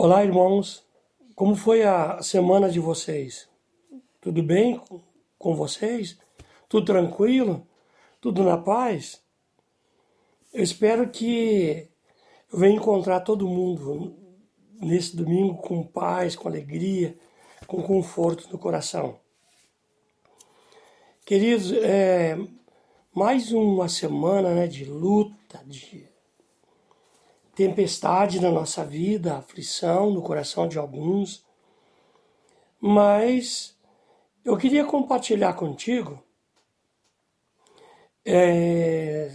Olá, irmãos. Como foi a semana de vocês? Tudo bem com vocês? Tudo tranquilo? Tudo na paz? Eu espero que eu venha encontrar todo mundo nesse domingo com paz, com alegria, com conforto no coração. Queridos, mais uma semana, né, de luta, de tempestade na nossa vida, aflição no coração de alguns, mas eu queria compartilhar contigo,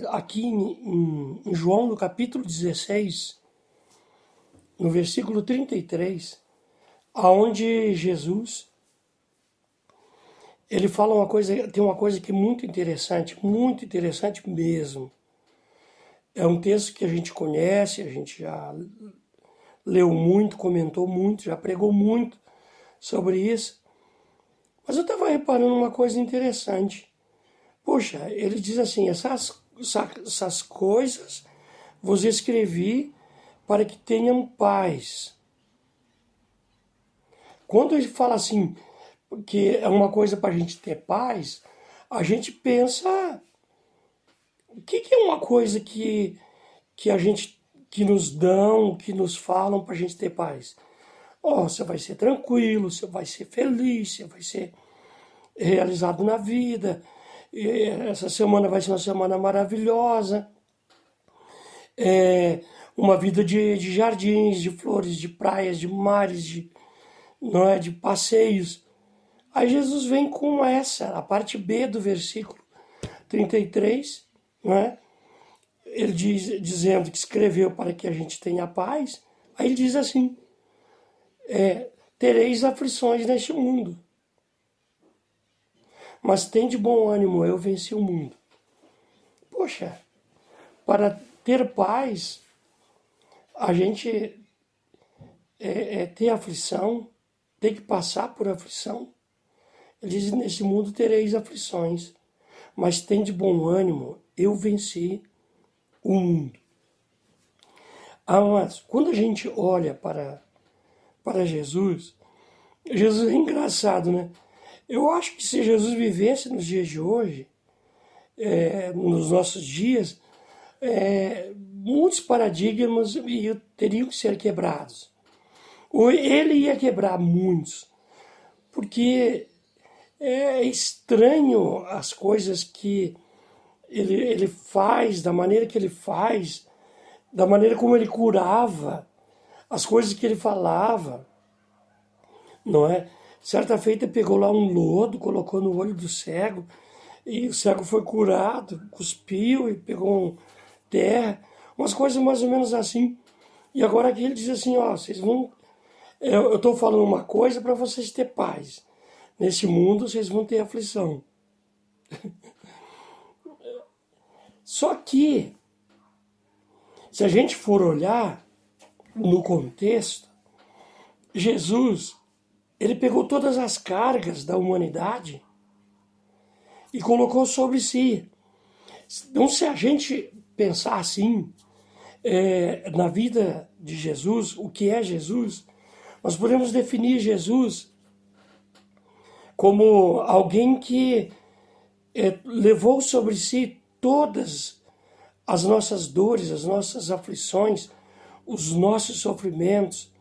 aqui em João, no capítulo 16, no versículo 33, aonde Jesus, ele fala uma coisa, tem uma coisa que é muito interessante mesmo. É um texto que a gente conhece, a gente já leu muito, comentou muito, já pregou muito sobre isso. Mas eu estava reparando uma coisa interessante. Poxa, ele diz assim, essas coisas vos escrevi para que tenham paz. Quando ele fala assim, que é uma coisa para a gente ter paz, a gente pensa, o que é uma coisa que a gente, que nos dão, que nos falam para a gente ter paz? Você vai ser tranquilo, você vai ser feliz, você vai ser realizado na vida. Essa semana vai ser uma semana maravilhosa. Uma vida de jardins, de flores, de praias, de mares, não é, de passeios. Aí Jesus vem com a parte B do versículo 33, não é? Ele dizendo que escreveu para que a gente tenha paz. Aí ele diz assim, tereis aflições neste mundo, mas tende bom ânimo, eu venci o mundo. Poxa, para ter paz, a gente ter aflição, tem que passar por aflição. Ele diz, nesse mundo tereis aflições, mas tende bom ânimo, eu venci o mundo. Mas quando a gente olha para Jesus, Jesus é engraçado, né? Eu acho que se Jesus vivesse nos dias de hoje, nos nossos dias, muitos paradigmas teriam que ser quebrados. Ou ele ia quebrar muitos, porque é estranho as coisas que ele faz, da maneira que ele faz, da maneira como ele curava, as coisas que ele falava, não é? Certa feita pegou lá um lodo, colocou no olho do cego, e o cego foi curado, cuspiu e pegou terra, umas coisas mais ou menos assim. E agora aqui ele diz assim, vocês vão... Eu estou falando uma coisa para vocês ter paz. Nesse mundo vocês vão ter aflição. Só que, se a gente for olhar no contexto, Jesus, ele pegou todas as cargas da humanidade e colocou sobre si. Então, se a gente pensar assim, na vida de Jesus, o que é Jesus, nós podemos definir Jesus como alguém que levou sobre si todas as nossas dores, as nossas aflições, os nossos sofrimentos,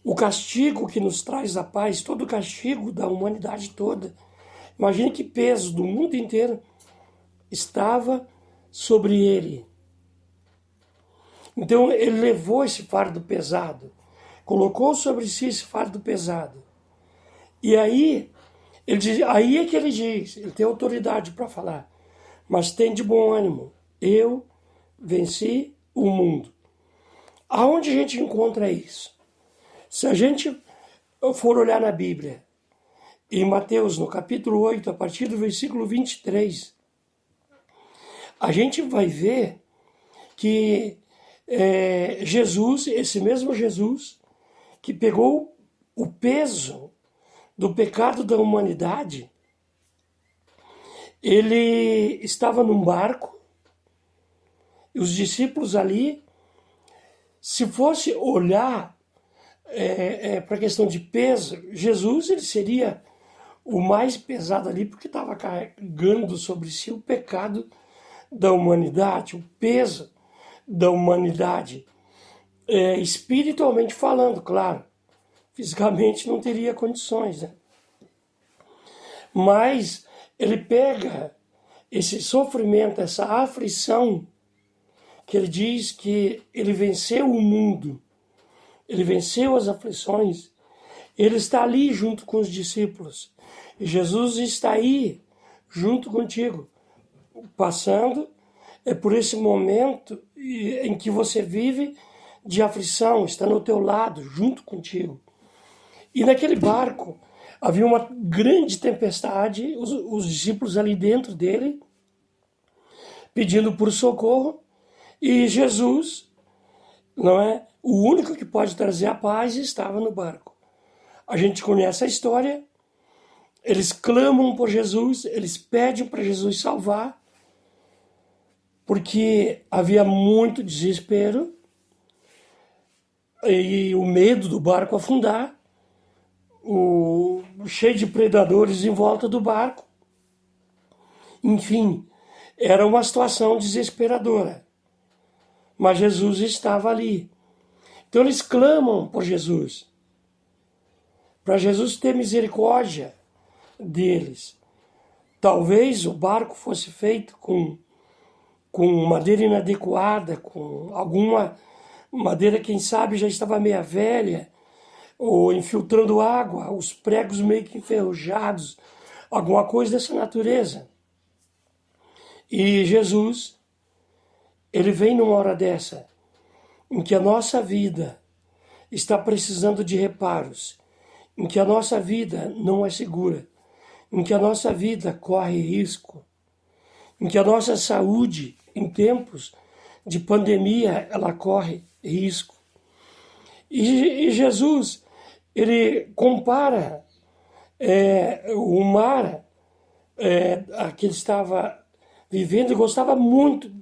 o castigo que nos traz a paz, todo o castigo da humanidade toda. Imagine que peso do mundo inteiro estava sobre ele. Então ele levou esse fardo pesado, colocou sobre si esse fardo pesado. E aí, aí é que ele diz, ele tem autoridade para falar, mas tem de bom ânimo, eu venci o mundo. Aonde a gente encontra isso? Se a gente for olhar na Bíblia, em Mateus, no capítulo 8, a partir do versículo 23, a gente vai ver que Jesus, esse mesmo Jesus, que pegou o peso do pecado da humanidade, ele estava num barco, e os discípulos ali, se fosse olhar para a questão de peso, Jesus ele seria o mais pesado ali porque estava carregando sobre si o pecado da humanidade, o peso da humanidade, espiritualmente falando, claro. Fisicamente não teria condições, né? Mas ele pega esse sofrimento, essa aflição, que ele diz que ele venceu o mundo, ele venceu as aflições, ele está ali junto com os discípulos. E Jesus está aí junto contigo, passando por esse momento em que você vive de aflição, está no teu lado, junto contigo. E naquele barco havia uma grande tempestade, os discípulos ali dentro dele, pedindo por socorro, e Jesus, não é? O único que pode trazer a paz estava no barco. A gente conhece a história, eles clamam por Jesus, eles pedem para Jesus salvar, porque havia muito desespero e o medo do barco afundar, cheio de predadores em volta do barco. Enfim, era uma situação desesperadora. Mas Jesus estava ali. Então eles clamam por Jesus, para Jesus ter misericórdia deles. Talvez o barco fosse feito com madeira inadequada, com alguma madeira, quem sabe, já estava meia velha, ou infiltrando água, os pregos meio que enferrujados, alguma coisa dessa natureza. E Jesus, ele vem numa hora dessa, em que a nossa vida está precisando de reparos, em que a nossa vida não é segura, em que a nossa vida corre risco, em que a nossa saúde, em tempos de pandemia, ela corre risco. E Jesus, ele compara o mar que ele estava vivendo e gostava muito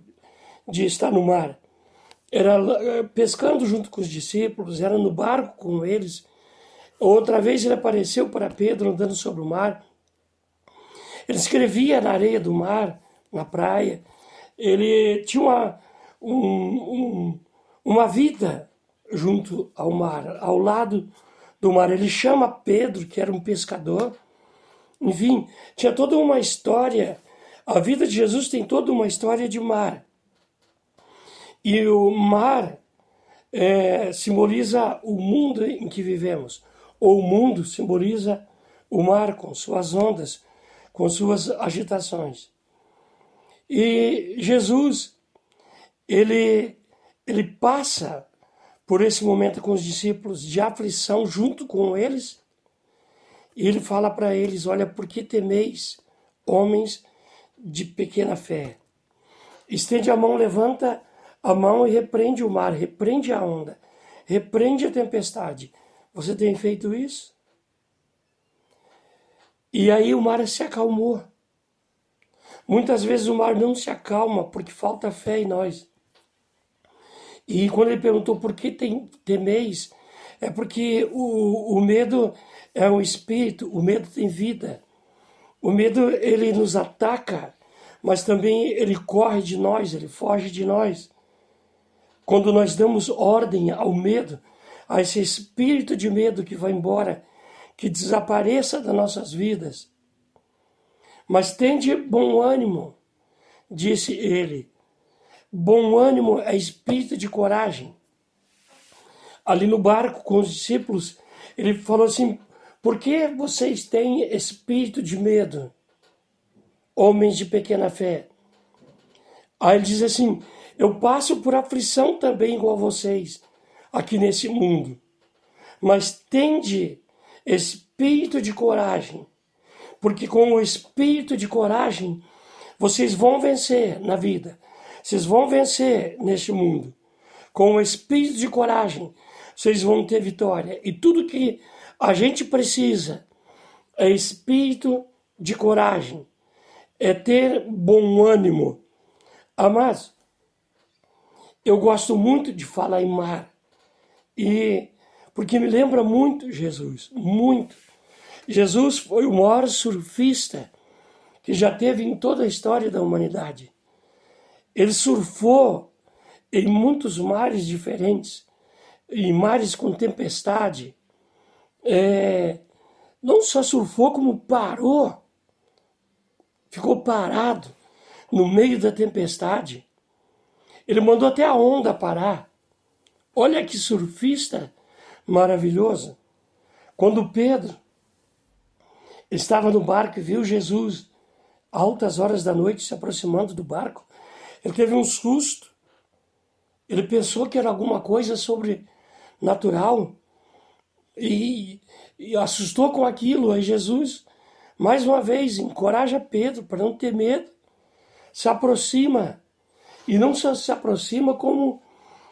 de estar no mar. Era pescando junto com os discípulos, era no barco com eles. Outra vez ele apareceu para Pedro andando sobre o mar. Ele escrevia na areia do mar, na praia. Ele tinha uma vida junto ao mar, ao lado do mar. Ele chama Pedro, que era um pescador. Enfim, tinha toda uma história. A vida de Jesus tem toda uma história de mar. E o mar simboliza o mundo em que vivemos. Ou o mundo simboliza o mar com suas ondas, com suas agitações. E Jesus, ele passa por esse momento com os discípulos de aflição junto com eles, e ele fala para eles: olha, por que temeis, homens de pequena fé? Estende a mão, levanta a mão e repreende o mar, repreende a onda, repreende a tempestade. Você tem feito isso? E aí o mar se acalmou. Muitas vezes o mar não se acalma porque falta fé em nós. E quando ele perguntou por que temeis, é porque o medo é um espírito, o medo tem vida. O medo, ele nos ataca, mas também ele corre de nós, ele foge de nós. Quando nós damos ordem ao medo, a esse espírito de medo que vai embora, que desapareça das nossas vidas. Mas tende bom ânimo, disse ele. Bom ânimo é espírito de coragem. Ali no barco com os discípulos, ele falou assim: por que vocês têm espírito de medo, homens de pequena fé? Aí ele diz assim: eu passo por aflição também igual a vocês, aqui nesse mundo. Mas tende espírito de coragem, porque com o espírito de coragem, vocês vão vencer na vida. Vocês vão vencer neste mundo. Com o espírito de coragem, vocês vão ter vitória. E tudo que a gente precisa é espírito de coragem, é ter bom ânimo. Amados, eu gosto muito de falar em mar. E porque me lembra muito Jesus, muito. Jesus foi o maior surfista que já teve em toda a história da humanidade. Ele surfou em muitos mares diferentes, em mares com tempestade. Não só surfou, como parou, ficou parado no meio da tempestade. Ele mandou até a onda parar. Olha que surfista maravilhoso. Quando Pedro estava no barco e viu Jesus, altas horas da noite, se aproximando do barco, ele teve um susto. Ele pensou que era alguma coisa sobrenatural e assustou com aquilo. Aí Jesus, mais uma vez, encoraja Pedro para não ter medo, se aproxima. E não só se aproxima, como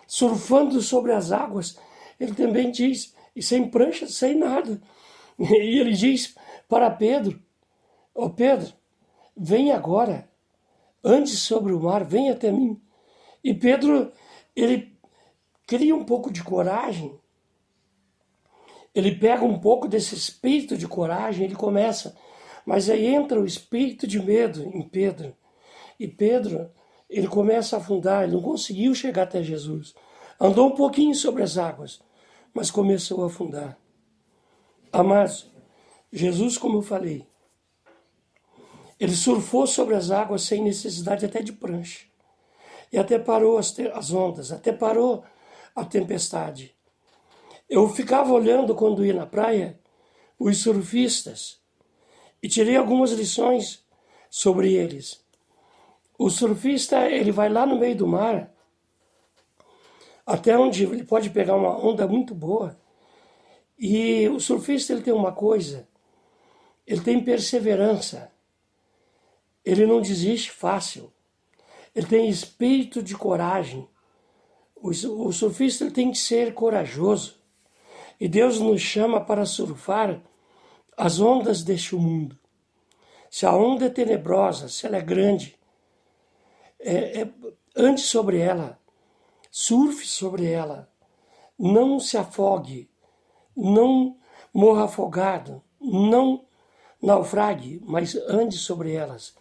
surfando sobre as águas. Ele também diz, e sem prancha, sem nada. E ele diz para Pedro, ó Pedro, vem agora, ande sobre o mar, vem até mim. E Pedro, ele cria um pouco de coragem, ele pega um pouco desse espírito de coragem, ele começa, mas aí entra o espírito de medo em Pedro. E Pedro, ele começa a afundar, ele não conseguiu chegar até Jesus. Andou um pouquinho sobre as águas, mas começou a afundar. Amados, Jesus, como eu falei, ele surfou sobre as águas sem necessidade até de prancha. E até parou as ondas, até parou a tempestade. Eu ficava olhando quando ia na praia os surfistas e tirei algumas lições sobre eles. O surfista, ele vai lá no meio do mar, até onde ele pode pegar uma onda muito boa. E o surfista, ele tem uma coisa, ele tem perseverança. Ele não desiste fácil. Ele tem espírito de coragem. O surfista, ele tem que ser corajoso. E Deus nos chama para surfar as ondas deste mundo. Se a onda é tenebrosa, se ela é grande, ande sobre ela, surfe sobre ela, não se afogue, não morra afogado, não naufrague, mas ande sobre elas.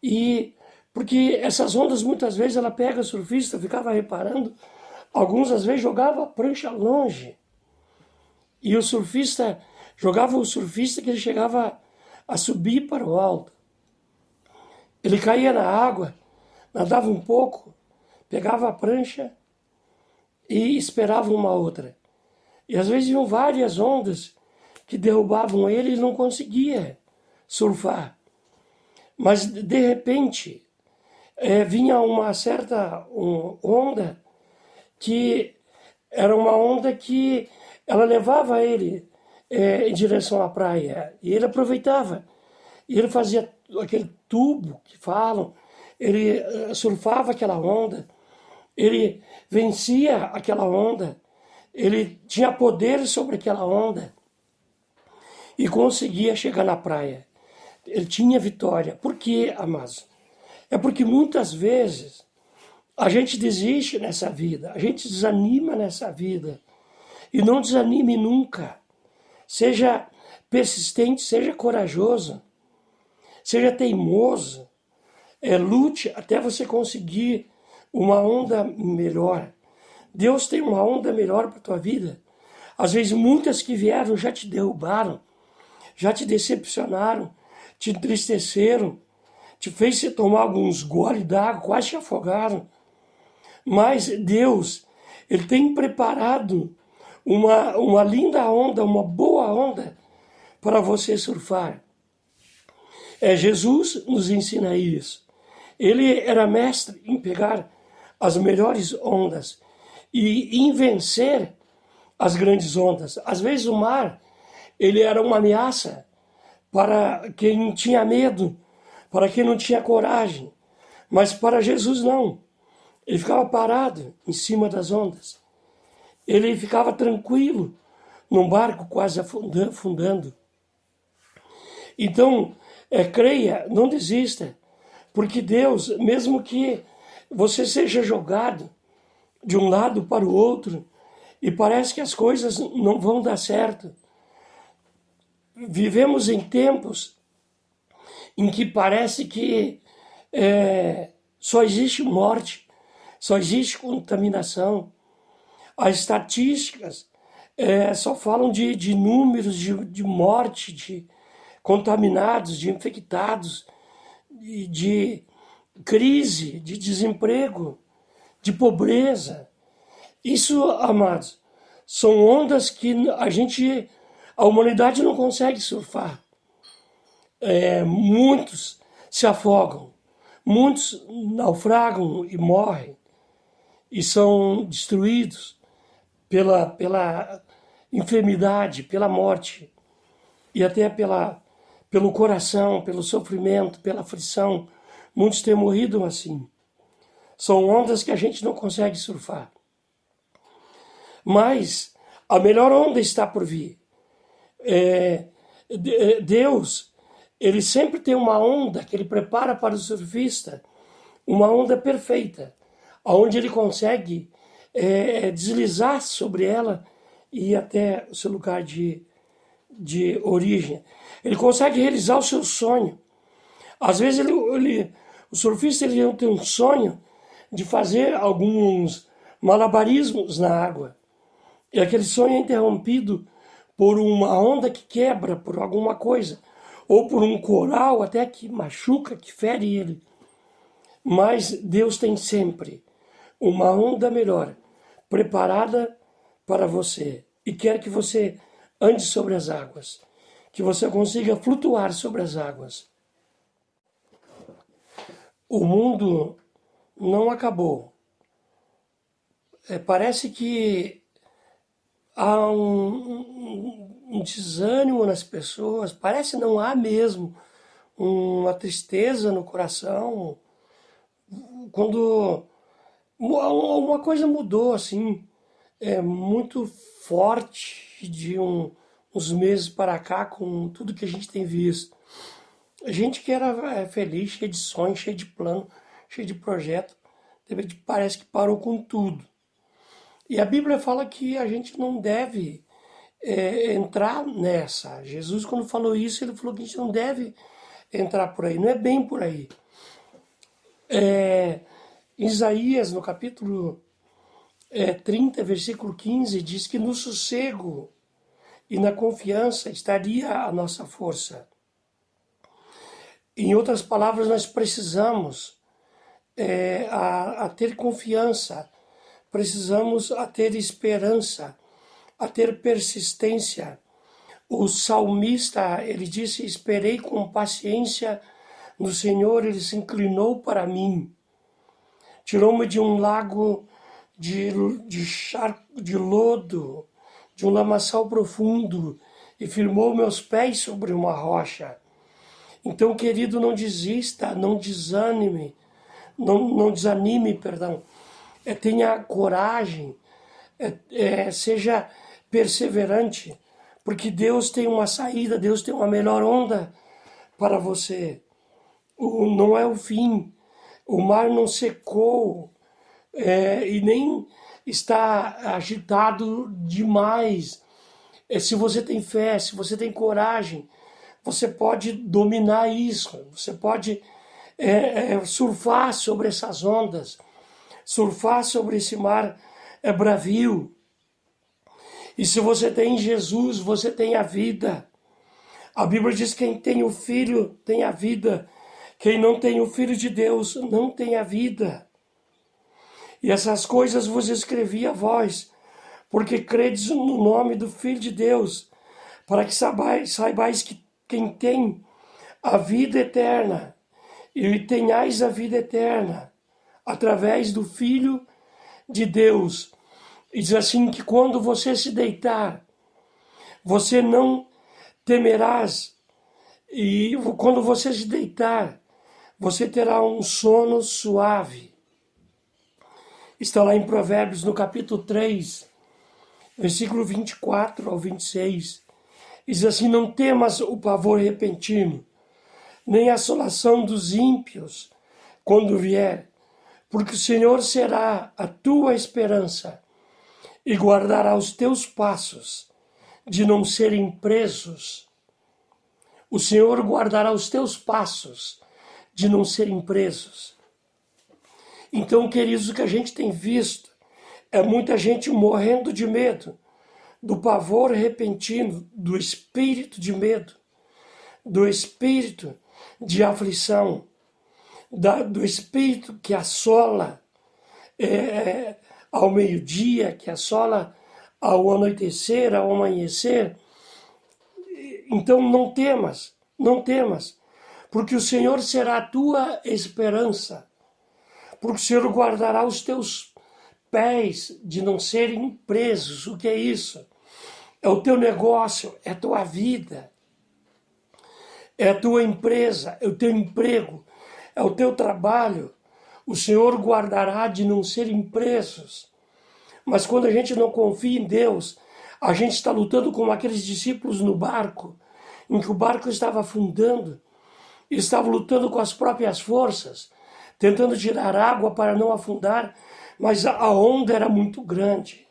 E porque essas ondas muitas vezes ela pega o surfista, eu ficava reparando, alguns às vezes jogavam a prancha longe. E o surfista jogava o surfista que ele chegava a subir para o alto. Ele caía na água, nadava um pouco, pegava a prancha e esperava uma outra. E às vezes iam várias ondas que derrubavam ele e ele não conseguia surfar. Mas de repente vinha uma certa onda que era uma onda que ela levava ele em direção à praia. E ele aproveitava. E ele fazia aquele tubo que falam, ele surfava aquela onda, ele vencia aquela onda, ele tinha poder sobre aquela onda e conseguia chegar na praia. Ele tinha vitória. Por quê, amados? É porque muitas vezes a gente desiste nessa vida, a gente desanima nessa vida. E não desanime nunca. Seja persistente, seja corajoso, seja teimoso. Lute até você conseguir uma onda melhor. Deus tem uma onda melhor para a tua vida. Às vezes muitas que vieram já te derrubaram, já te decepcionaram, te entristeceram, te fez você tomar alguns goles d'água, quase te afogaram. Mas Deus, Ele tem preparado uma linda onda, uma boa onda para você surfar. Jesus nos ensina isso. Ele era mestre em pegar as melhores ondas e em vencer as grandes ondas. Às vezes o mar, ele era uma ameaça para quem tinha medo, para quem não tinha coragem. Mas para Jesus não. Ele ficava parado em cima das ondas. Ele ficava tranquilo num barco quase afundando. Então, creia, não desista, porque Deus, mesmo que você seja jogado de um lado para o outro, e parece que as coisas não vão dar certo. Vivemos em tempos em que parece que só existe morte, só existe contaminação. As estatísticas só falam de números de morte, de contaminados, de infectados, de crise, de desemprego, de pobreza. Isso, amados, são ondas que a humanidade não consegue surfar. Muitos se afogam, muitos naufragam e morrem e são destruídos pela enfermidade, pela morte e até pelo coração, pelo sofrimento, pela aflição. Muitos têm morrido assim. São ondas que a gente não consegue surfar. Mas a melhor onda está por vir. Deus, ele sempre tem uma onda que ele prepara para o surfista, uma onda perfeita, onde ele consegue deslizar sobre ela e ir até o seu lugar de origem. Ele consegue realizar o seu sonho. Às vezes o surfista ele tem um sonho de fazer alguns malabarismos na água. E aquele sonho é interrompido por uma onda que quebra, por alguma coisa, ou por um coral até que machuca, que fere ele. Mas Deus tem sempre uma onda melhor preparada para você e quer que você ande sobre as águas, que você consiga flutuar sobre as águas. O mundo não acabou. Parece que há um desânimo nas pessoas, parece não há mesmo uma tristeza no coração, quando uma coisa mudou assim, muito forte de uns meses para cá, com tudo que a gente tem visto. A gente que era feliz, cheio de sonho, cheio de plano, cheio de projeto, de repente parece que parou com tudo. E a Bíblia fala que a gente não deve entrar nessa. Jesus, quando falou isso, ele falou que a gente não deve entrar por aí. Não é bem por aí. Isaías, no capítulo 30, versículo 15, diz que no sossego e na confiança estaria a nossa força. Em outras palavras, nós precisamos a ter confiança, precisamos a ter esperança, a ter persistência. O salmista, ele disse, esperei com paciência no Senhor, ele se inclinou para mim. Tirou-me de um lago de lodo, de um lamaçal profundo, e firmou meus pés sobre uma rocha. Então, querido, não desista, não desanime, não desanime, perdão. Tenha coragem, seja perseverante, porque Deus tem uma saída, Deus tem uma melhor onda para você. Não é o fim, o mar não secou e nem está agitado demais. Se você tem fé, se você tem coragem, você pode dominar isso, você pode surfar sobre essas ondas, surfar sobre esse mar bravio. E se você tem Jesus, você tem a vida. A Bíblia diz que quem tem o Filho tem a vida. Quem não tem o Filho de Deus não tem a vida. E essas coisas vos escrevi a vós, porque credes no nome do Filho de Deus, para que saibais que quem tem a vida eterna, e tenhais a vida eterna, através do Filho de Deus. E diz assim que quando você se deitar, você não temerás. E quando você se deitar, você terá um sono suave. Está lá em Provérbios, no capítulo 3, versículo 24 ao 26. Diz assim, não temas o pavor repentino, nem a assolação dos ímpios quando vier, porque o Senhor será a tua esperança e guardará os teus passos de não serem presos. O Senhor guardará os teus passos de não serem presos. Então, queridos, o que a gente tem visto é muita gente morrendo de medo, do pavor repentino, do espírito de medo, do espírito de aflição, do espírito que assola ao meio-dia, que assola ao anoitecer, ao amanhecer. Então não temas, não temas, porque o Senhor será a tua esperança, porque o Senhor guardará os teus pés de não serem presos. O que é isso? É o teu negócio, é a tua vida, é a tua empresa, é o teu emprego, é o teu trabalho. O Senhor guardará de não serem presos. Mas quando a gente não confia em Deus, a gente está lutando como aqueles discípulos no barco, em que o barco estava afundando, e estava lutando com as próprias forças, tentando tirar água para não afundar, mas a onda era muito grande,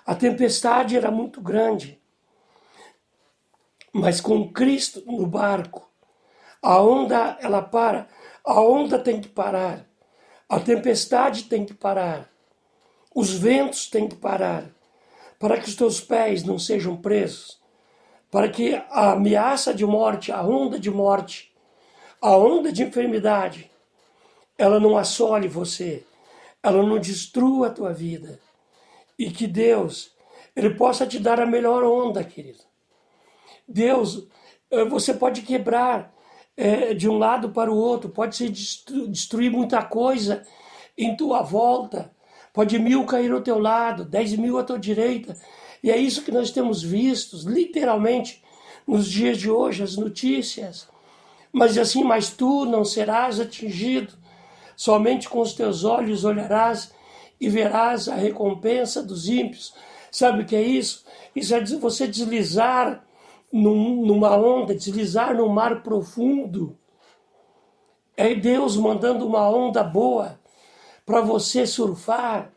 a tempestade era muito grande. Mas com Cristo no barco, a onda ela para, a onda tem que parar, a tempestade tem que parar, os ventos têm que parar, para que os teus pés não sejam presos, para que a ameaça de morte, a onda de morte, a onda de enfermidade, ela não assole você, ela não destrua a tua vida. E que Deus, Ele possa te dar a melhor onda, querido. Deus, você pode quebrar de um lado para o outro, pode se destruir muita coisa em tua volta, pode 1.000 cair ao teu lado, 10.000 à tua direita, e é isso que nós temos visto, literalmente, nos dias de hoje, as notícias. Mas assim, mas tu não serás atingido, somente com os teus olhos olharás e verás a recompensa dos ímpios. Sabe o que é isso? Isso é você deslizar numa onda, deslizar num mar profundo. É Deus mandando uma onda boa para você surfar.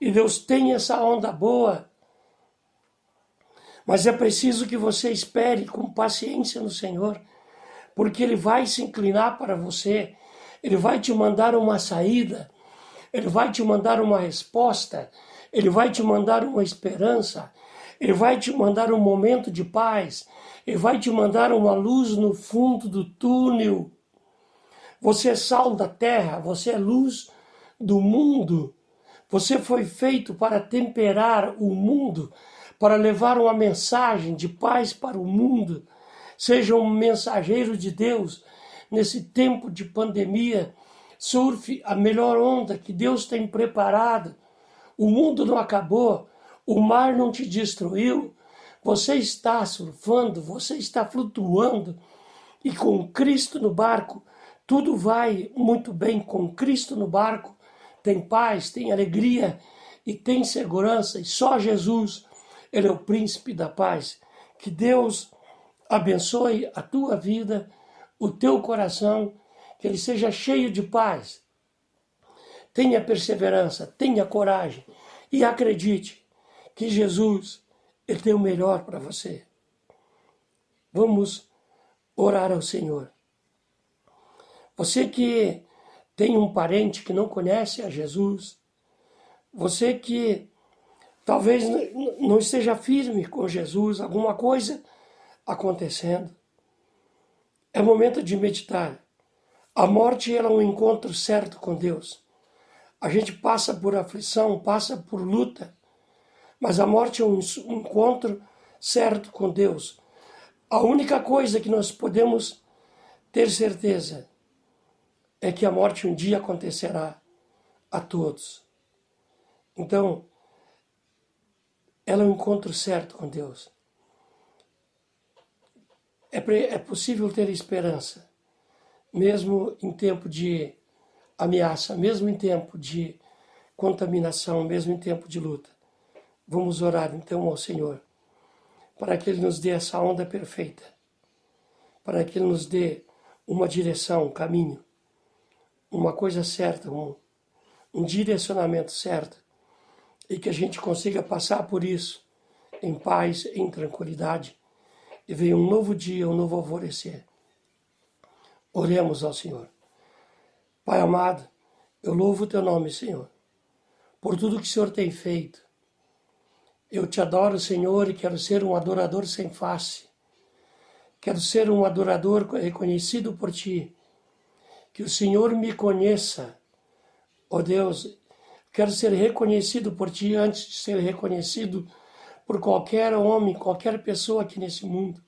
E Deus tem essa onda boa. Mas é preciso que você espere com paciência no Senhor, porque Ele vai se inclinar para você, Ele vai te mandar uma saída, Ele vai te mandar uma resposta, Ele vai te mandar uma esperança, Ele vai te mandar um momento de paz, Ele vai te mandar uma luz no fundo do túnel. Você é sal da terra, você é luz do mundo, você foi feito para temperar o mundo, para levar uma mensagem de paz para o mundo. Seja um mensageiro de Deus nesse tempo de pandemia. Surfe a melhor onda que Deus tem preparado. O mundo não acabou, o mar não te destruiu. Você está surfando, você está flutuando. E com Cristo no barco, tudo vai muito bem. Com Cristo no barco, tem paz, tem alegria e tem segurança. E só Jesus, Ele é o príncipe da paz. Que Deus abençoe a tua vida, o teu coração, que ele seja cheio de paz. Tenha perseverança, tenha coragem e acredite que Jesus, Ele tem o melhor para você. Vamos orar ao Senhor. Você que tem um parente que não conhece a Jesus, você que talvez não esteja firme com Jesus, alguma coisa acontecendo, é momento de meditar. A morte ela é um encontro certo com Deus. A gente passa por aflição, passa por luta, mas a morte é um encontro certo com Deus. A única coisa que nós podemos ter certeza é que a morte um dia acontecerá a todos. Então, ela é um encontro certo com Deus. É possível ter esperança, mesmo em tempo de ameaça, mesmo em tempo de contaminação, mesmo em tempo de luta. Vamos orar então ao Senhor, para que Ele nos dê essa onda perfeita, para que Ele nos dê uma direção, um caminho, uma coisa certa, um direcionamento certo, e que a gente consiga passar por isso em paz, em tranquilidade, e venha um novo dia, um novo alvorecer. Oremos ao Senhor. Pai amado, eu louvo o teu nome, Senhor, por tudo que o Senhor tem feito. Eu te adoro, Senhor, e quero ser um adorador sem face. Quero ser um adorador reconhecido por ti. Que o Senhor me conheça, ó Deus. Quero ser reconhecido por ti antes de ser reconhecido por qualquer homem, qualquer pessoa aqui nesse mundo.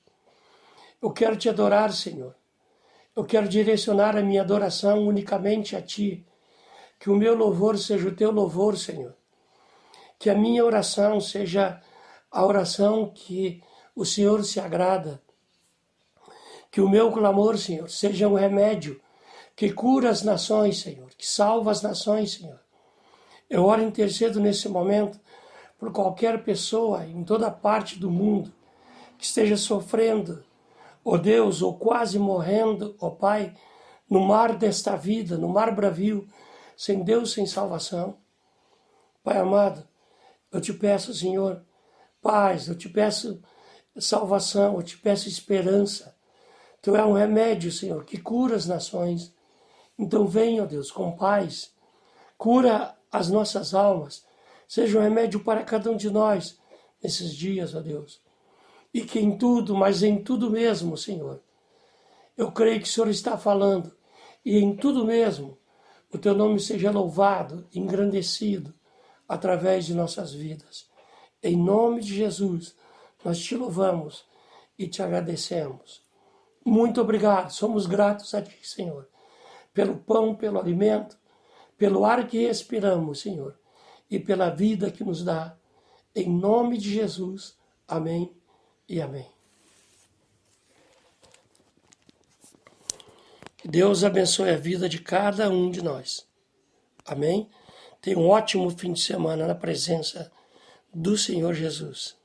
Eu quero te adorar, Senhor. Eu quero direcionar a minha adoração unicamente a ti. Que o meu louvor seja o teu louvor, Senhor. Que a minha oração seja a oração que o Senhor se agrada. Que o meu clamor, Senhor, seja um remédio que cura as nações, Senhor, que salva as nações, Senhor. Eu oro e intercedo nesse momento por qualquer pessoa em toda parte do mundo que esteja sofrendo, ó Deus, ou quase morrendo, ó Pai, no mar desta vida, no mar bravio, sem Deus, sem salvação. Pai amado, eu te peço, Senhor, paz, eu te peço salvação, eu te peço esperança. Tu é um remédio, Senhor, que cura as nações. Então venha, ó Deus, com paz, cura as nossas almas, seja um remédio para cada um de nós nesses dias, ó Deus. E que em tudo, mas em tudo mesmo, Senhor, eu creio que o Senhor está falando, e em tudo mesmo, o teu nome seja louvado, engrandecido, através de nossas vidas. Em nome de Jesus, nós te louvamos e te agradecemos. Muito obrigado, somos gratos a ti, Senhor, pelo pão, pelo alimento, pelo ar que respiramos, Senhor, e pela vida que nos dá. Em nome de Jesus, amém e amém. Que Deus abençoe a vida de cada um de nós. Amém? Tenha um ótimo fim de semana na presença do Senhor Jesus.